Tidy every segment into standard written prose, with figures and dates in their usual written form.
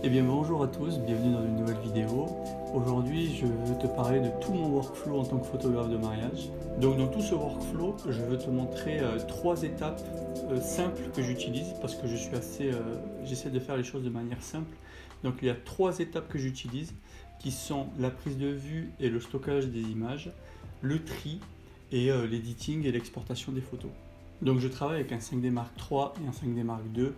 Eh bien bonjour à tous, bienvenue dans une nouvelle vidéo. Aujourd'hui je veux te parler de tout mon workflow en tant que photographe de mariage. Donc dans tout ce workflow, je veux te montrer trois étapes simples que j'utilise parce que j'essaie de faire les choses de manière simple. Donc il y a trois étapes que j'utilise qui sont la prise de vue et le stockage des images, le tri et l'editing et l'exportation des photos. Donc je travaille avec un 5D Mark III et un 5D Mark II.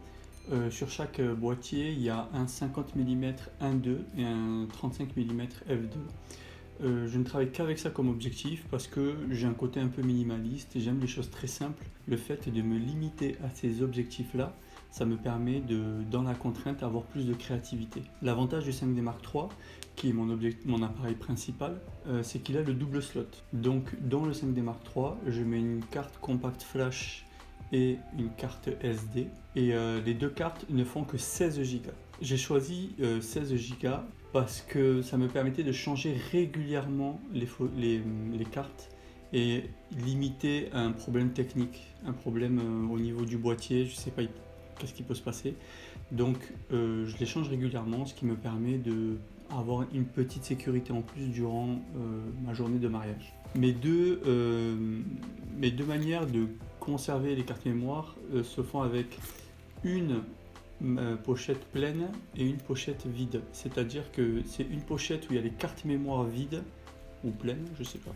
Sur chaque boîtier, il y a un 50 mm 1.2 et un 35 mm f2. Je ne travaille qu'avec ça comme objectif parce que j'ai un côté un peu minimaliste et j'aime les choses très simples. Le fait de me limiter à ces objectifs-là, ça me permet dans la contrainte, avoir plus de créativité. L'avantage du 5D Mark III, qui est mon appareil principal, c'est qu'il a le double slot. Donc dans le 5D Mark III, je mets une carte compact flash et une carte SD, et les deux cartes ne font que 16 Go. J'ai choisi 16 Go parce que ça me permettait de changer régulièrement les cartes et limiter un problème technique, un problème au niveau du boîtier, je sais pas qu'est-ce qui peut se passer. Donc je les change régulièrement, ce qui me permet d'avoir une petite sécurité en plus durant ma journée de mariage. Mes deux manières de conserver les cartes mémoire se font avec une pochette pleine et une pochette vide. C'est-à-dire que c'est une pochette où il y a les cartes mémoire vides ou pleines, je sais pas,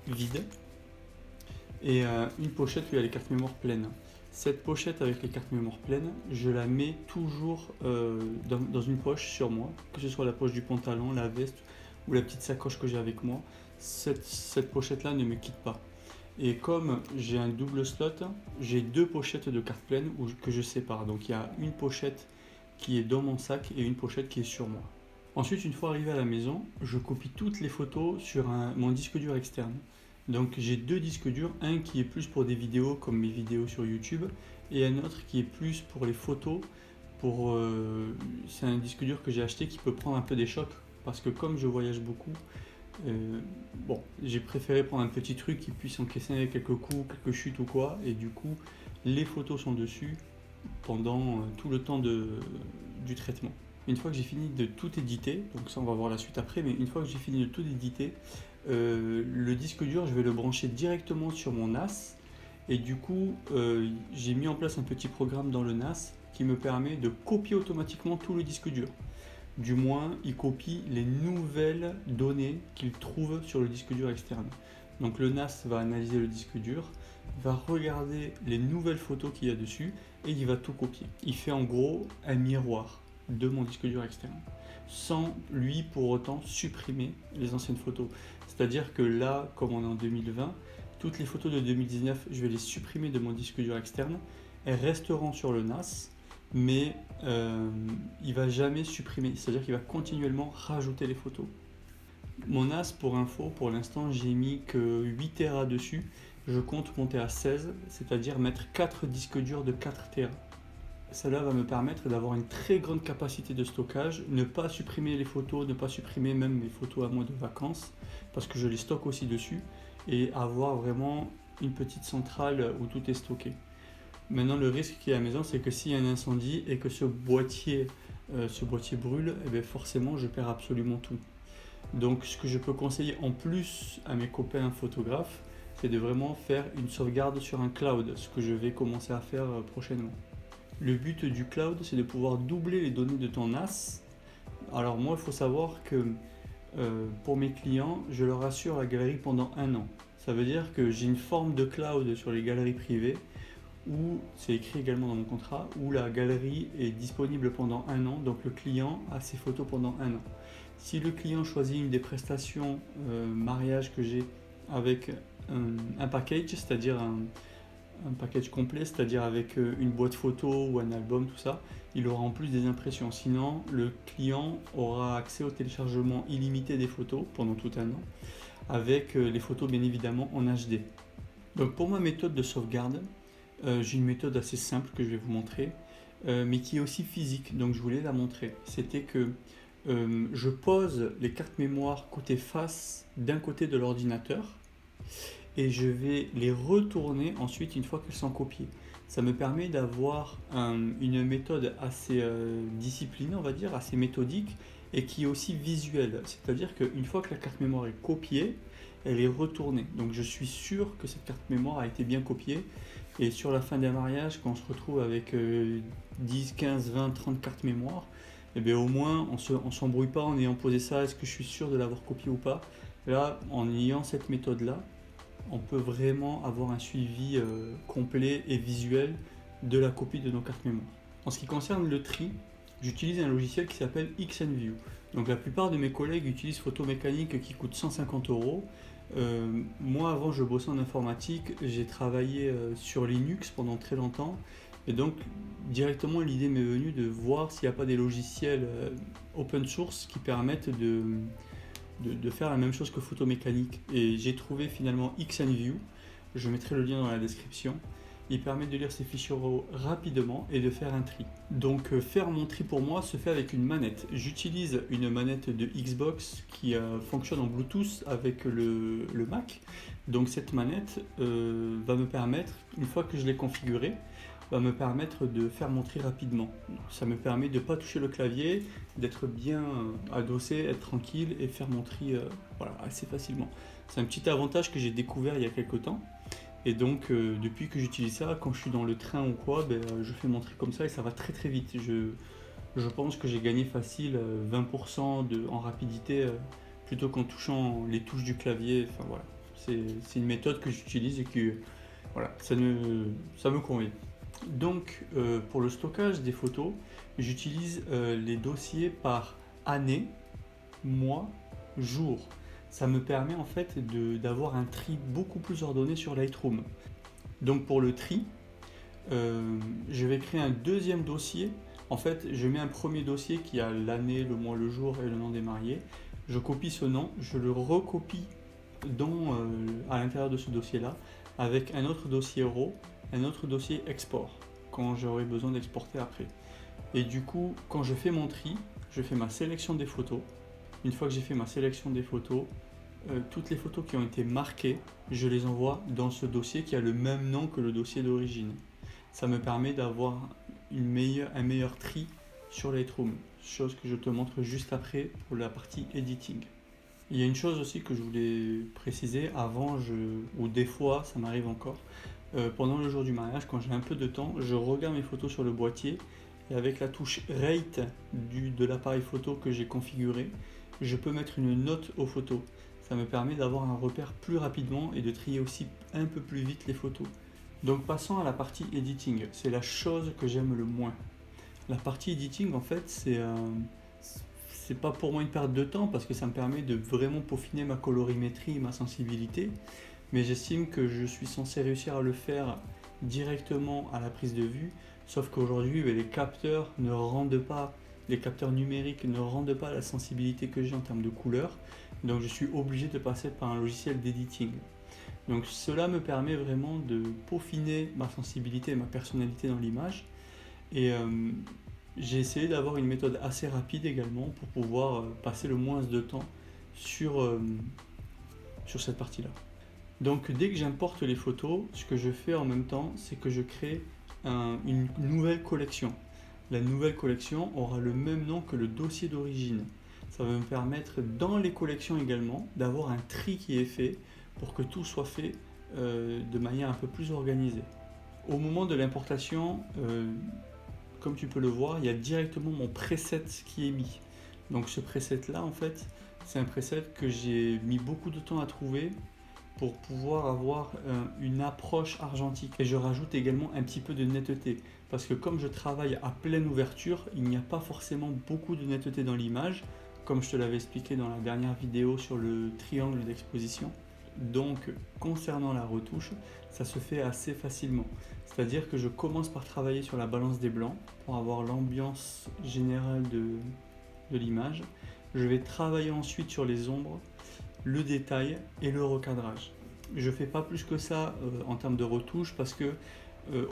vides, et une pochette où il y a les cartes mémoire pleines. Cette pochette avec les cartes mémoire pleines, je la mets toujours dans une poche sur moi, que ce soit la poche du pantalon, la veste ou la petite sacoche que j'ai avec moi. Cette pochette-là ne me quitte pas. Et comme j'ai un double slot, j'ai deux pochettes de cartes pleines que je sépare. Donc il y a une pochette qui est dans mon sac et une pochette qui est sur moi. Ensuite, une fois arrivé à la maison, je copie toutes les photos sur mon disque dur externe. Donc j'ai deux disques durs, un qui est plus pour des vidéos comme mes vidéos sur YouTube et un autre qui est plus pour les photos. C'est un disque dur que j'ai acheté qui peut prendre un peu des chocs parce que comme je voyage beaucoup, j'ai préféré prendre un petit truc qui puisse encaisser quelques coups, quelques chutes ou quoi, et du coup les photos sont dessus pendant tout le temps du traitement. Une fois que j'ai fini de tout éditer, donc ça on va voir la suite après, mais une fois que j'ai fini de tout éditer, le disque dur je vais le brancher directement sur mon NAS, et du coup j'ai mis en place un petit programme dans le NAS qui me permet de copier automatiquement tout le disque dur. Du moins, il copie les nouvelles données qu'il trouve sur le disque dur externe. Donc le NAS va analyser le disque dur, va regarder les nouvelles photos qu'il y a dessus et il va tout copier. Il fait en gros un miroir de mon disque dur externe, sans lui pour autant supprimer les anciennes photos. C'est-à-dire que là, comme on est en 2020, toutes les photos de 2019, je vais les supprimer de mon disque dur externe. Elles resteront sur le NAS, mais il va jamais supprimer, c'est-à-dire qu'il va continuellement rajouter les photos. Mon NAS, pour info, pour l'instant j'ai mis que 8 Tera dessus, je compte monter à 16, c'est-à-dire mettre 4 disques durs de 4 Tera. Cela va me permettre d'avoir une très grande capacité de stockage, ne pas supprimer les photos, ne pas supprimer même mes photos à moi de vacances, parce que je les stocke aussi dessus, et avoir vraiment une petite centrale où tout est stocké. Maintenant, le risque qu'il y a à la maison, c'est que s'il y a un incendie et que ce boîtier brûle, eh bien forcément, je perds absolument tout. Donc, ce que je peux conseiller en plus à mes copains photographes, c'est de vraiment faire une sauvegarde sur un cloud, ce que je vais commencer à faire prochainement. Le but du cloud, c'est de pouvoir doubler les données de ton NAS. Alors moi, il faut savoir que pour mes clients, je leur assure la galerie pendant 1 an. Ça veut dire que j'ai une forme de cloud sur les galeries privées, où c'est écrit également dans mon contrat, où la galerie est disponible pendant 1 an, donc le client a ses photos pendant 1 an. Si le client choisit une des prestations mariage que j'ai avec un package, c'est-à-dire un package complet, c'est-à-dire avec une boîte photo ou un album, tout ça, il aura en plus des impressions. Sinon, le client aura accès au téléchargement illimité des photos pendant tout 1 an, avec les photos bien évidemment en HD. Donc pour ma méthode de sauvegarde, j'ai une méthode assez simple que je vais vous montrer, mais qui est aussi physique, donc je voulais la montrer. C'était que je pose les cartes mémoire côté face d'un côté de l'ordinateur, et je vais les retourner ensuite une fois qu'elles sont copiées. Ça me permet d'avoir une méthode assez disciplinée, on va dire, assez méthodique et qui est aussi visuelle. C'est-à-dire qu'une fois que la carte mémoire est copiée, elle est retournée. Donc je suis sûr que cette carte mémoire a été bien copiée. Et sur la fin d'un mariage, quand on se retrouve avec 10, 15, 20, 30 cartes mémoire, eh bien au moins on ne s'embrouille pas en ayant posé ça, est-ce que je suis sûr de l'avoir copié ou pas. Là, en ayant cette méthode-là, on peut vraiment avoir un suivi complet et visuel de la copie de nos cartes mémoire. En ce qui concerne le tri, j'utilise un logiciel qui s'appelle XNView. Donc la plupart de mes collègues utilisent Photomécanique qui coûte 150 euros. Moi avant je bossais en informatique, j'ai travaillé sur Linux pendant très longtemps et donc directement l'idée m'est venue de voir s'il n'y a pas des logiciels open source qui permettent de faire la même chose que Photomécanique. Et j'ai trouvé finalement XNView, je mettrai le lien dans la description. Il permet de lire ces fichiers RAW rapidement et de faire un tri. Donc faire mon tri pour moi se fait avec une manette. J'utilise une manette de Xbox qui fonctionne en Bluetooth avec le Mac. Donc cette manette va me permettre, une fois que je l'ai configurée, va me permettre de faire mon tri rapidement. Ça me permet de ne pas toucher le clavier, d'être bien adossé, être tranquille et faire mon tri voilà, assez facilement. C'est un petit avantage que j'ai découvert il y a quelques temps. Et donc depuis que j'utilise ça, quand je suis dans le train ou quoi, je fais mon tri comme ça et ça va très très vite. Je pense que j'ai gagné facile 20% en rapidité plutôt qu'en touchant les touches du clavier. Enfin voilà, c'est une méthode que j'utilise et que voilà, ça me convient. Donc pour le stockage des photos, j'utilise les dossiers par année, mois, jour. Ça me permet en fait d'avoir un tri beaucoup plus ordonné sur Lightroom. Donc pour le tri, je vais créer un deuxième dossier. En fait, je mets un premier dossier qui a l'année, le mois, le jour et le nom des mariés. Je copie ce nom, je le recopie à l'intérieur de ce dossier-là avec un autre dossier RAW, un autre dossier export quand j'aurai besoin d'exporter après. Et du coup, quand je fais mon tri, je fais ma sélection des photos. Une fois que j'ai fait ma sélection des photos, toutes les photos qui ont été marquées, je les envoie dans ce dossier qui a le même nom que le dossier d'origine. Ça me permet d'avoir un meilleur tri sur Lightroom, chose que je te montre juste après pour la partie editing. Il y a une chose aussi que je voulais préciser avant, ou des fois ça m'arrive encore, pendant le jour du mariage, quand j'ai un peu de temps, je regarde mes photos sur le boîtier et avec la touche Rate de l'appareil photo que j'ai configuré, je peux mettre une note aux photos. Ça me permet d'avoir un repère plus rapidement et de trier aussi un peu plus vite les photos. Donc passons à la partie editing, c'est la chose que j'aime le moins. La partie editing en fait c'est pas pour moi une perte de temps parce que ça me permet de vraiment peaufiner ma colorimétrie et ma sensibilité, mais j'estime que je suis censé réussir à le faire directement à la prise de vue, sauf qu'aujourd'hui les capteurs les capteurs numériques ne rendent pas la sensibilité que j'ai en termes de couleur, donc je suis obligé de passer par un logiciel d'editing. Donc cela me permet vraiment de peaufiner ma sensibilité et ma personnalité dans l'image, et j'ai essayé d'avoir une méthode assez rapide également pour pouvoir passer le moins de temps sur cette partie-là. Donc dès que j'importe les photos, ce que je fais en même temps, c'est que je crée une nouvelle collection. La nouvelle collection aura le même nom que le dossier d'origine. Ça va me permettre dans les collections également d'avoir un tri qui est fait pour que tout soit fait de manière un peu plus organisée. Au moment de l'importation, comme tu peux le voir, il y a directement mon preset qui est mis. Donc ce preset là en fait, c'est un preset que j'ai mis beaucoup de temps à trouver pour pouvoir avoir une approche argentique. Et je rajoute également un petit peu de netteté parce que comme je travaille à pleine ouverture, il n'y a pas forcément beaucoup de netteté dans l'image, comme je te l'avais expliqué dans la dernière vidéo sur le triangle d'exposition. Donc concernant la retouche, ça se fait assez facilement. C'est-à-dire que je commence par travailler sur la balance des blancs pour avoir l'ambiance générale de l'image. Je vais travailler ensuite sur les ombres, le détail et le recadrage. Je ne fais pas plus que ça en termes de retouche parce que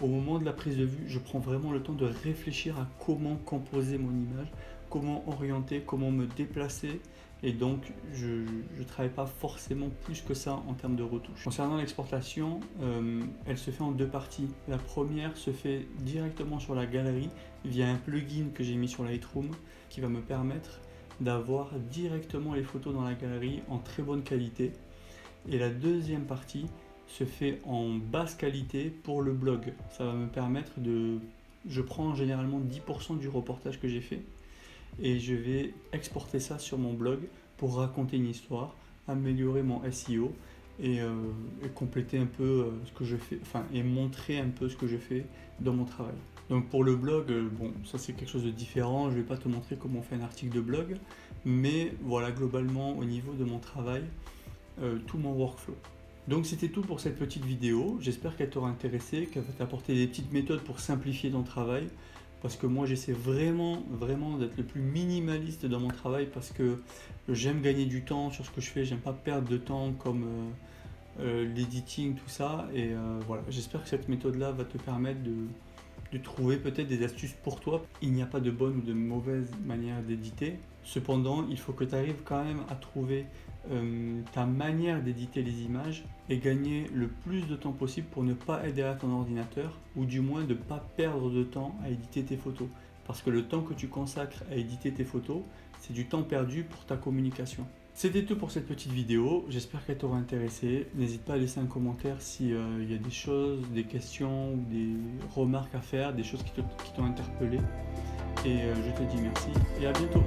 au moment de la prise de vue, je prends vraiment le temps de réfléchir à comment composer mon image, comment orienter, comment me déplacer et donc je ne travaille pas forcément plus que ça en termes de retouches. Concernant l'exportation, elle se fait en deux parties. La première se fait directement sur la galerie via un plugin que j'ai mis sur Lightroom qui va me permettre d'avoir directement les photos dans la galerie en très bonne qualité. Et la deuxième partie se fait en basse qualité pour le blog. Ça va me permettre de... Je prends généralement 10% du reportage que j'ai fait et je vais exporter ça sur mon blog pour raconter une histoire, améliorer mon SEO et compléter un peu ce que je fais, enfin, et montrer un peu ce que je fais dans mon travail. Donc pour le blog, bon, ça c'est quelque chose de différent, je ne vais pas te montrer comment on fait un article de blog, mais voilà, globalement au niveau de mon travail, tout mon workflow. Donc c'était tout pour cette petite vidéo, j'espère qu'elle t'aura intéressé, qu'elle va t'apporter des petites méthodes pour simplifier ton travail, parce que moi j'essaie vraiment d'être le plus minimaliste dans mon travail, parce que j'aime gagner du temps sur ce que je fais, j'aime pas perdre de temps comme l'editing, tout ça, et voilà, j'espère que cette méthode-là va te permettre de trouver peut-être des astuces pour toi. Il n'y a pas de bonne ou de mauvaise manière d'éditer. Cependant, il faut que tu arrives quand même à trouver ta manière d'éditer les images et gagner le plus de temps possible pour ne pas être derrière ton ordinateur, ou du moins de ne pas perdre de temps à éditer tes photos. Parce que le temps que tu consacres à éditer tes photos, c'est du temps perdu pour ta communication. C'était tout pour cette petite vidéo, j'espère qu'elle t'aura intéressé. N'hésite pas à laisser un commentaire s'il y a des choses, des questions ou des remarques à faire, des choses qui t'ont interpellé. Et je te dis merci et à bientôt.